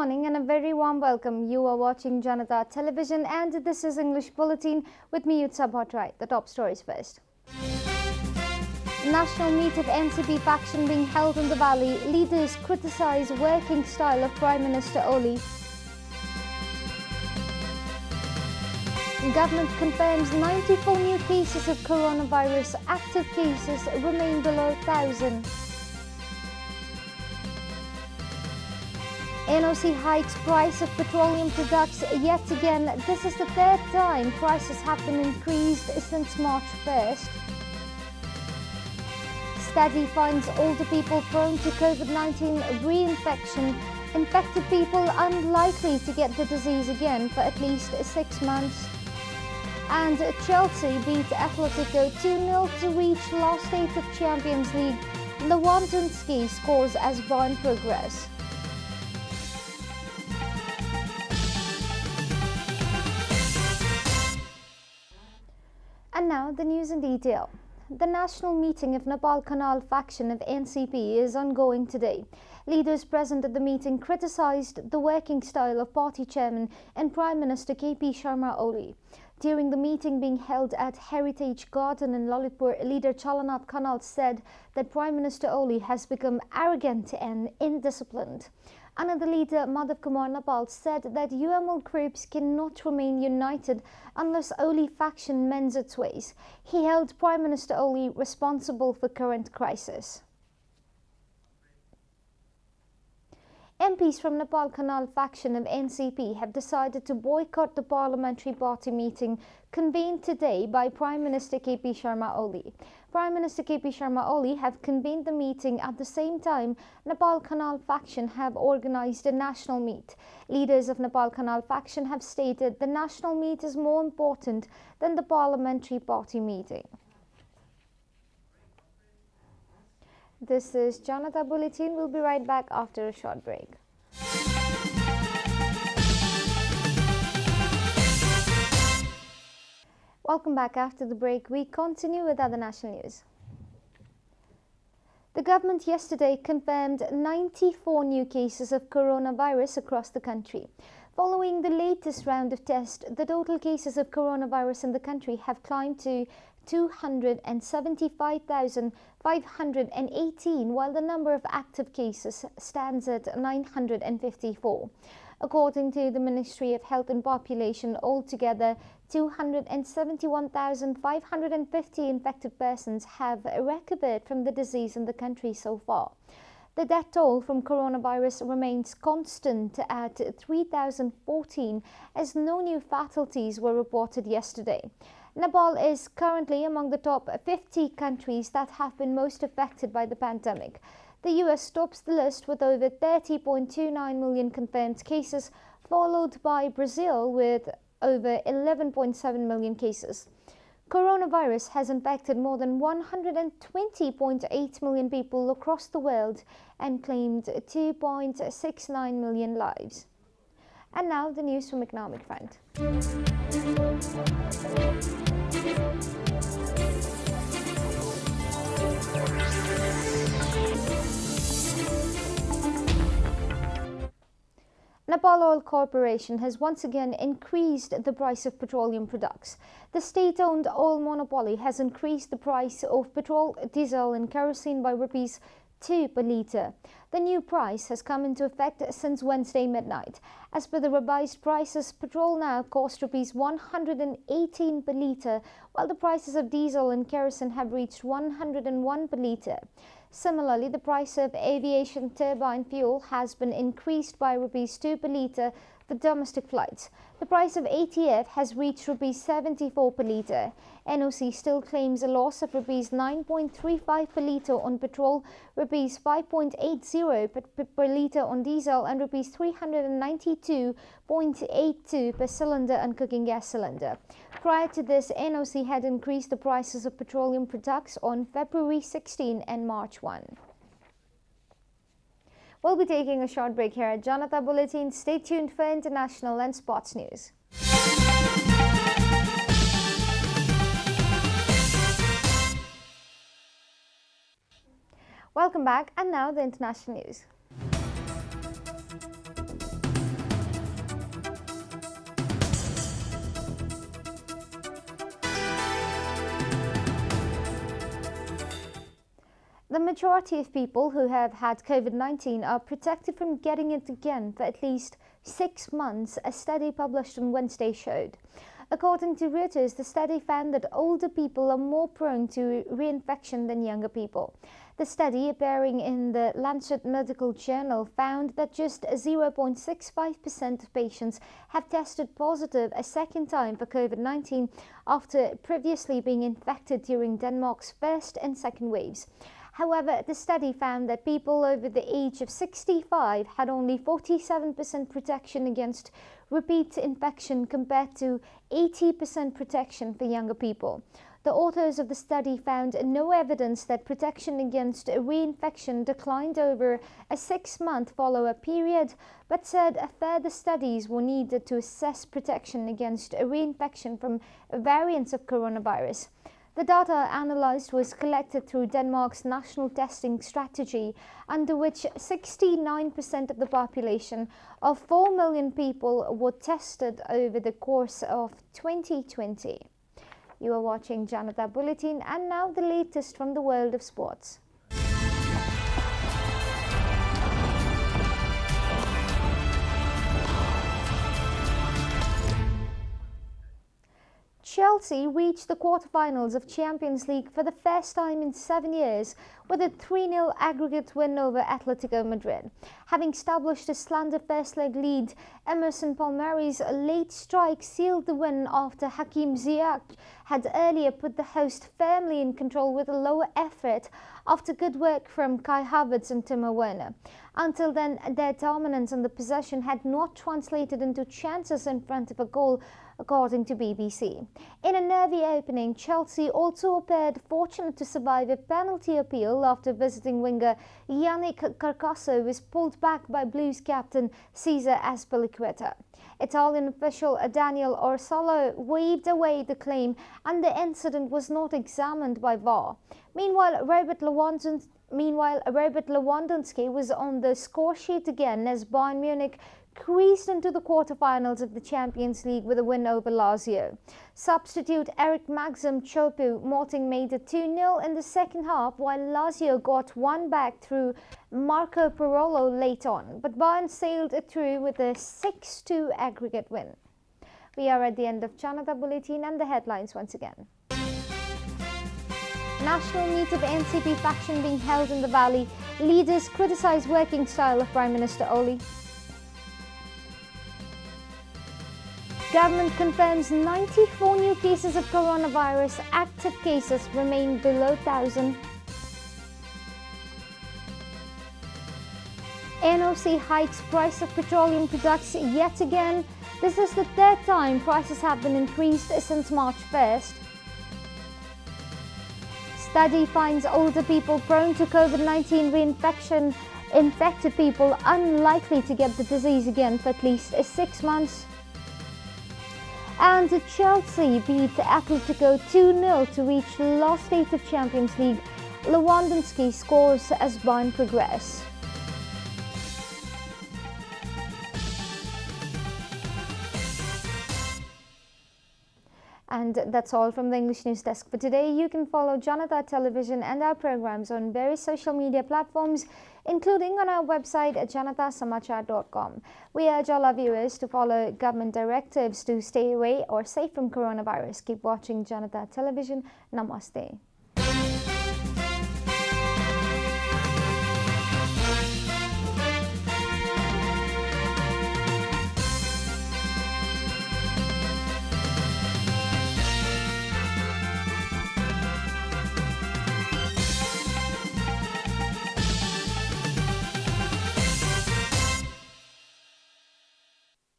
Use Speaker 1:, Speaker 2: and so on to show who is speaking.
Speaker 1: morning and a very warm welcome. You are watching Janata Television and this is English Bulletin with me, Chaitra. The top stories first. National meet of NCP faction being held in the valley. Leaders criticise working style of Prime Minister Oli. Government confirms 94 new cases of coronavirus. Active cases remain below 1,000. NOC hikes price of petroleum products yet again. This is the third time prices have been increased since March 1st. Study finds older people prone to COVID-19 reinfection. Infected people unlikely to get the disease again for at least 6 months. And Chelsea beat Atletico 2-0 to reach last stage of Champions League. Lewandowski scores as Bayern progress. And now the news in detail. The national meeting of Nepal Canal faction of NCP is ongoing today. Leaders present at the meeting criticised the working style of party chairman and Prime Minister KP Sharma Oli. During the meeting being held at Heritage Garden in Lalitpur, leader Chalanath Khanal said that Prime Minister Oli has become arrogant and indisciplined. Another leader, Madhav Kumar Nepal, said that UML groups cannot remain united unless Oli faction mends its ways. He held Prime Minister Oli responsible for current crisis. MPs from Nepal Canal faction of NCP have decided to boycott the parliamentary party meeting convened today by Prime Minister KP Sharma Oli. Prime Minister KP Sharma Oli have convened the meeting at the same time Nepal Canal faction have organized a national meet. Leaders of Nepal Canal faction have stated the national meet is more important than the parliamentary party meeting. This is Janata Bulletin. We'll be right back after a short break. Welcome back after the break. We continue with other national news. The government yesterday confirmed 94 new cases of coronavirus across the country. Following the latest round of tests, the total cases of coronavirus in the country have climbed to 275,518, while the number of active cases stands at 954. According to the Ministry of Health and Population, altogether 271,550 infected persons have recovered from the disease in the country so far. The death toll from coronavirus remains constant at 3,014 as no new fatalities were reported yesterday. Nepal is currently among the top 50 countries that have been most affected by the pandemic. The US tops the list with over 30.29 million confirmed cases, followed by Brazil with over 11.7 million cases. Coronavirus has infected more than 120.8 million people across the world and claimed 2.69 million lives. And now the news from economic front. Nepal Oil Corporation has once again increased the price of petroleum products. The state-owned oil monopoly has increased the price of petrol, diesel and kerosene by Rs 2 per litre. The new price has come into effect since Wednesday midnight. As per the revised prices, petrol now costs Rs 118 per litre, while the prices of diesel and kerosene have reached 101 per litre. Similarly, the price of aviation turbine fuel has been increased by Rs 2 per litre for domestic flights. The price of ATF has reached Rs 74 per litre. NOC still claims a loss of Rs 9.35 per litre on petrol, Rs 5.80 per litre on diesel and Rs 392.82 per cylinder and cooking gas cylinder. Prior to this, NOC had increased the prices of petroleum products on February 16 and March 1. We'll be taking a short break here at Janata Bulletin. Stay tuned for international and sports news. Welcome back, and now the international news. The majority of people who have had COVID-19 are protected from getting it again for at least 6 months, a study published on Wednesday showed. According to Reuters, the study found that older people are more prone to reinfection than younger people. The study, appearing in the Lancet Medical Journal, found that just 0.65% of patients have tested positive a second time for COVID-19 after previously being infected during Denmark's first and second waves. However, the study found that people over the age of 65 had only 47% protection against repeat infection compared to 80% protection for younger people. The authors of the study found no evidence that protection against reinfection declined over a 6-month follow-up period, but said further studies were needed to assess protection against reinfection from variants of coronavirus. The data analysed was collected through Denmark's national testing strategy, under which 69% of the population of 4 million people were tested over the course of 2020. You are watching Janata Bulletin, and now the latest from the world of sports. Chelsea reached the quarterfinals of Champions League for the first time in 7 years with a 3-0 aggregate win over Atletico Madrid. Having established a slender first-leg lead, Emerson Palmieri's late strike sealed the win after Hakim Ziyech had earlier put the host firmly in control with a lower effort after good work from Kai Havertz and Timo Werner. Until then, their dominance on the possession had not translated into chances in front of a goal, according to BBC. In a nervy opening, Chelsea also appeared fortunate to survive a penalty appeal after visiting winger Yannick Carcasso was pulled back by Blues captain Cesar Azpilicueta. Italian official Daniel Orsollo waved away the claim, and the incident was not examined by VAR. Meanwhile, Robert Lewandowski was on the score sheet again as Bayern Munich creased into the quarterfinals of the Champions League with a win over Lazio. Substitute Eric Maxim Choupo-Moting made it 2-0 in the second half, while Lazio got one back through Marco Parolo late on, but Bayern sailed it through with a 6-2 aggregate win. We are at the end of Janata Bulletin, and the headlines once again. National meet of NCP faction being held in the Valley. Leaders criticise working style of Prime Minister Oli. Government confirms 94 new cases of coronavirus. Active cases remain below 1,000. NOC hikes price of petroleum products yet again. This is the third time prices have been increased since March 1st. Study finds older people prone to COVID-19 reinfection, infected people unlikely to get the disease again for at least 6 months. And Chelsea beat Atletico 2-0 to reach last stage of Champions League. Lewandowski scores as Bayern progress. And that's all from the English News Desk for today. You can follow Janata Television and our programs on various social media platforms, including on our website at janatasamachar.com. We urge all our viewers to follow government directives to stay away or safe from coronavirus. Keep watching Janata Television. Namaste.